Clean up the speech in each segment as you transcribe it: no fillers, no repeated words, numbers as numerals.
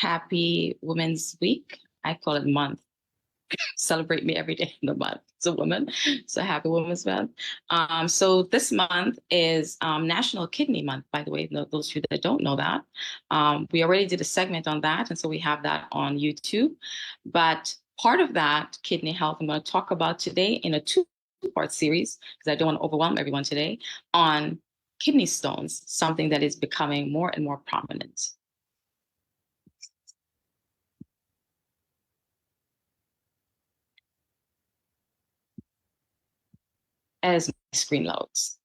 Happy Women's Week. I call it month. Celebrate me every day in the month. It's a woman. So happy Women's Month. So this month is National Kidney Month, by the way, those of you that don't know that. We already did a segment on that, and so we have that on YouTube. But part of that kidney health I'm going to talk about today in a two-part series, because I don't want to overwhelm everyone today, on kidney stones, something that is becoming more and more prominent. As my screen loads.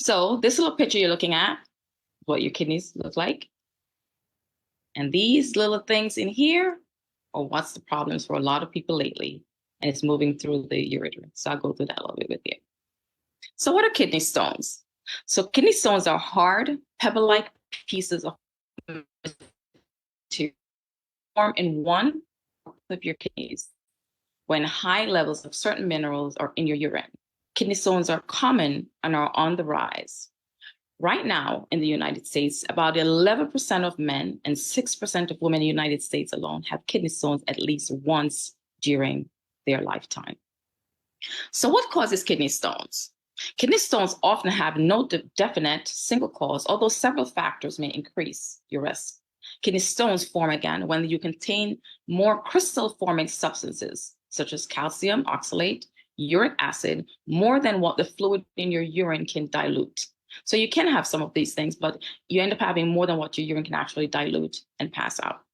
So this little picture you're looking at, what your kidneys look like. And these little things in here are what's the problems for a lot of people lately. And it's moving through the ureter. So I'll go through that a little bit with you. So what are kidney stones? So kidney stones are hard, pebble-like pieces of to form in one of your kidneys when high levels of certain minerals are in your urine. Kidney stones are common and are on the rise. Right now in the United States, about 11% of men and 6% of women in the United States alone have kidney stones at least once during their lifetime. So what causes kidney stones? Kidney stones often have no definite single cause, although several factors may increase your risk. Kidney stones form again when you contain more crystal-forming substances, such as calcium, oxalate, uric acid, more than what the fluid in your urine can dilute. So you can have some of these things, but you end up having more than what your urine can actually dilute and pass out.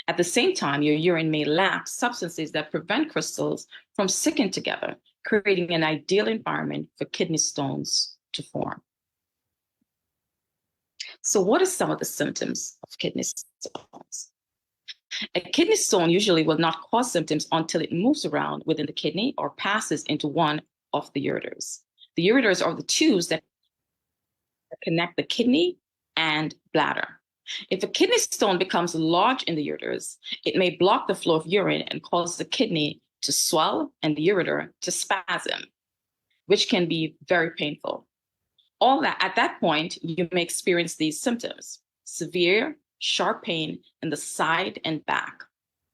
At the same time, your urine may lack substances that prevent crystals from sticking together, creating an ideal environment for kidney stones to form. So what are some of the symptoms of kidney stones? A kidney stone usually will not cause symptoms until it moves around within the kidney or passes into one of the ureters. The ureters are the tubes that connect the kidney and bladder. If a kidney stone becomes large in the ureters, it may block the flow of urine and cause the kidney to swell and the ureter to spasm, which can be very painful. All that at that point, you may experience these symptoms: severe, sharp pain in the side and back,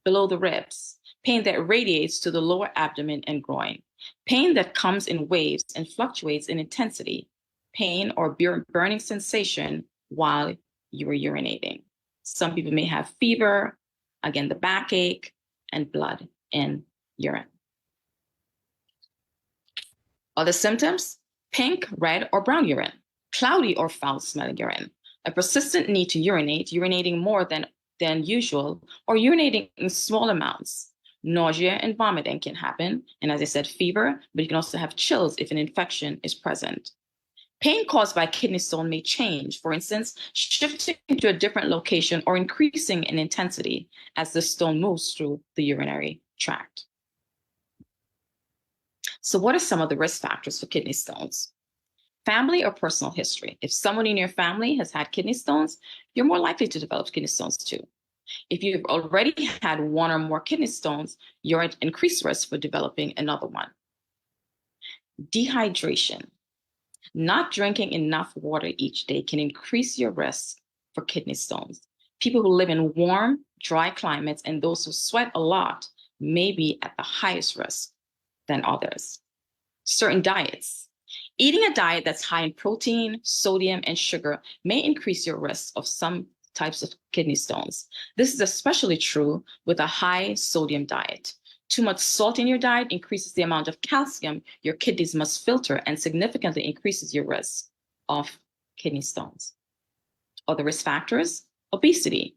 below the ribs, pain that radiates to the lower abdomen and groin, pain that comes in waves and fluctuates in intensity, pain or burning sensation while you are urinating. Some people may have fever, again, the backache, and blood in urine. Other symptoms: pink, red, or brown urine, cloudy or foul-smelling urine, a persistent need to urinate, urinating more than usual, or urinating in small amounts. Nausea and vomiting can happen, and as I said, fever, but you can also have chills if an infection is present. Pain caused by kidney stone may change, for instance, shifting to a different location or increasing in intensity as the stone moves through the urinary tract. So what are some of the risk factors for kidney stones? Family or personal history. If someone in your family has had kidney stones, you're more likely to develop kidney stones too. If you've already had one or more kidney stones, you're at increased risk for developing another one. Dehydration. Not drinking enough water each day can increase your risk for kidney stones. People who live in warm, dry climates and those who sweat a lot may be at the highest risk than others. Certain diets. Eating a diet that's high in protein, sodium, and sugar may increase your risk of some types of kidney stones. This is especially true with a high sodium diet. Too much salt in your diet increases the amount of calcium your kidneys must filter and significantly increases your risk of kidney stones. Other risk factors: obesity.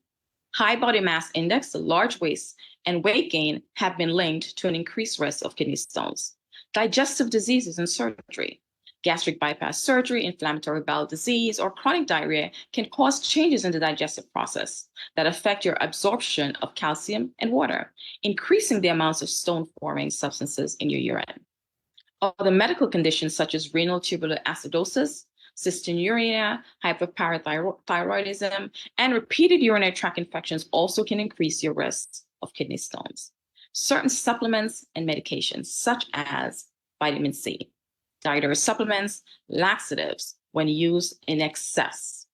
High body mass index, large waist, and weight gain have been linked to an increased risk of kidney stones. Digestive diseases and surgery. Gastric bypass surgery, inflammatory bowel disease, or chronic diarrhea can cause changes in the digestive process that affect your absorption of calcium and water, increasing the amounts of stone-forming substances in your urine. Other medical conditions such as renal tubular acidosis, cystinuria, hyperparathyroidism, and repeated urinary tract infections also can increase your risk of kidney stones. Certain supplements and medications, such as vitamin C, dietary supplements, laxatives, when used in excess,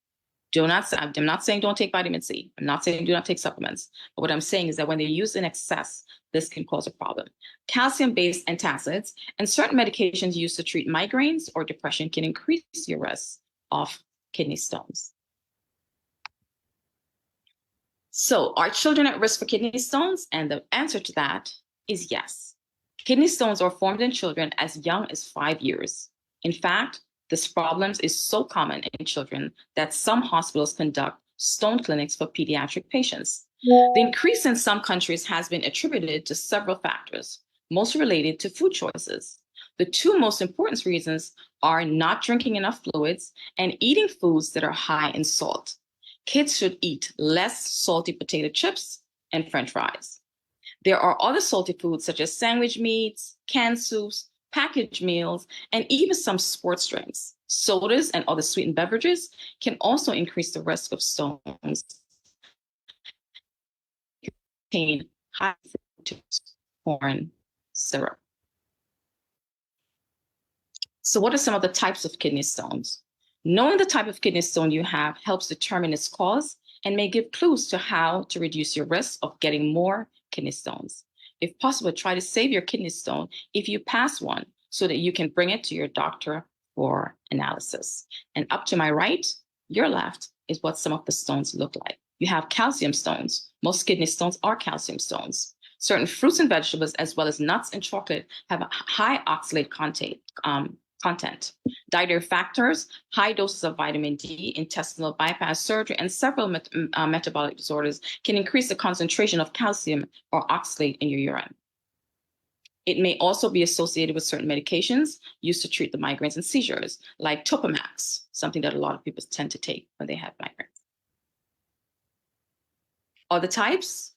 I'm not saying don't take vitamin C. I'm not saying do not take supplements. But what I'm saying is that when they're used in excess, this can cause a problem. Calcium-based antacids and certain medications used to treat migraines or depression can increase your risk of kidney stones. So, are children at risk for kidney stones? And the answer to that is yes. Kidney stones are formed in children as young as 5 years. In fact, this problem is so common in children that some hospitals conduct stone clinics for pediatric patients. The increase in some countries has been attributed to several factors, most related to food choices. The two most important reasons are not drinking enough fluids and eating foods that are high in salt. Kids should eat less salty potato chips and French fries. There are other salty foods such as sandwich meats, canned soups, packaged meals, and even some sports drinks. Sodas and other sweetened beverages can also increase the risk of stones. Contain high fructose corn syrup. So what are some of the types of kidney stones? Knowing the type of kidney stone you have helps determine its cause and may give clues to how to reduce your risk of getting more kidney stones. If possible, try to save your kidney stone if you pass one so that you can bring it to your doctor for analysis. And up to my right, your left, is what some of the stones look like. You have calcium stones. Most kidney stones are calcium stones. Certain fruits and vegetables, as well as nuts and chocolate, have a high oxalate content. Dietary factors, high doses of vitamin D, intestinal bypass surgery, and several metabolic disorders can increase the concentration of calcium or oxalate in your urine. It may also be associated with certain medications used to treat the migraines and seizures, like Topamax, something that a lot of people tend to take when they have migraines. Other types,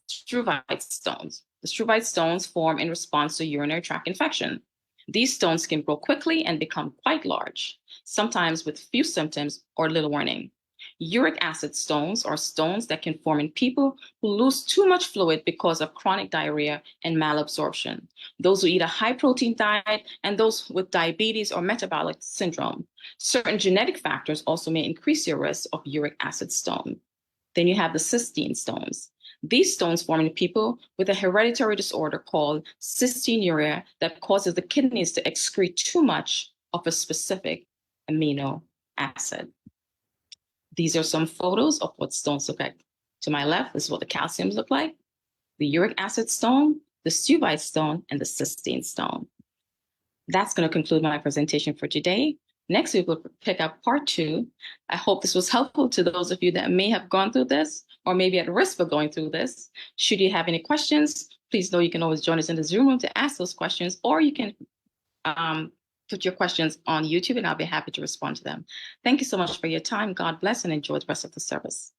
struvite stones. The struvite stones form in response to urinary tract infection. These stones can grow quickly and become quite large, sometimes with few symptoms or little warning. Uric acid stones are stones that can form in people who lose too much fluid because of chronic diarrhea and malabsorption, those who eat a high protein diet, and those with diabetes or metabolic syndrome. Certain genetic factors also may increase your risk of uric acid stone. Then you have the cystine stones. These stones form in people with a hereditary disorder called cystinuria that causes the kidneys to excrete too much of a specific amino acid. These are some photos of what stones look like. To my left, this is what the calciums look like, the uric acid stone, the struvite stone, and the cystine stone. That's going to conclude my presentation for today. Next week, we'll pick up part 2. I hope this was helpful to those of you that may have gone through this or maybe at risk for going through this. Should you have any questions, please know you can always join us in the Zoom room to ask those questions, or you can put your questions on YouTube and I'll be happy to respond to them. Thank you so much for your time. God bless and enjoy the rest of the service.